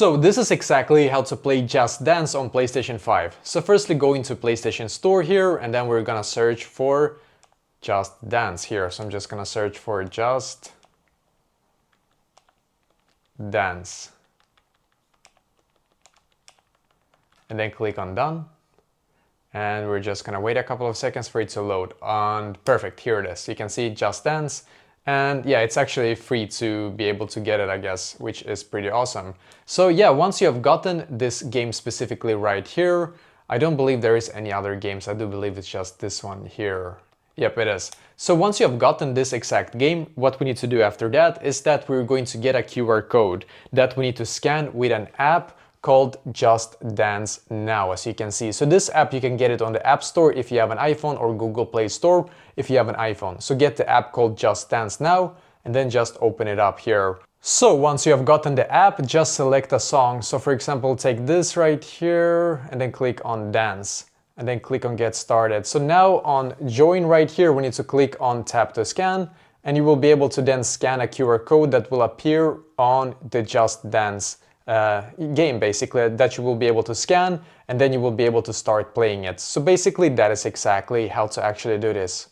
So this is exactly how to play Just Dance on PlayStation 5. So firstly go into PlayStation Store here and then we're gonna search for Just Dance here. So I'm just gonna search for Just Dance. And then click on Done. And we're just gonna wait a couple of seconds for it to load. And perfect, here it is. You can see Just Dance. And yeah, it's actually free to be able to get it, I guess, which is pretty awesome. So yeah, once you have gotten this game specifically right here, I don't believe there is any other games. I do believe it's just this one here. Yep, it is. So once you have gotten this exact game, what we need to do after that is that we're going to get a QR code that we need to scan with an app called Just Dance Now, as you can see. So this app, you can get it on the App Store if you have an iPhone, or Google Play Store if you have an iPhone. So get the app called Just Dance Now and then just open it up here. So once you have gotten the app, just select a song. So for example, take this right here and then click on Dance and then click on Get Started. So now on Join right here, we need to click on Tap to Scan, and you will be able to then scan a QR code that will appear on the Just Dance game, basically, that you will be able to scan, and then you will be able to start playing it. So basically that is exactly how to actually do this.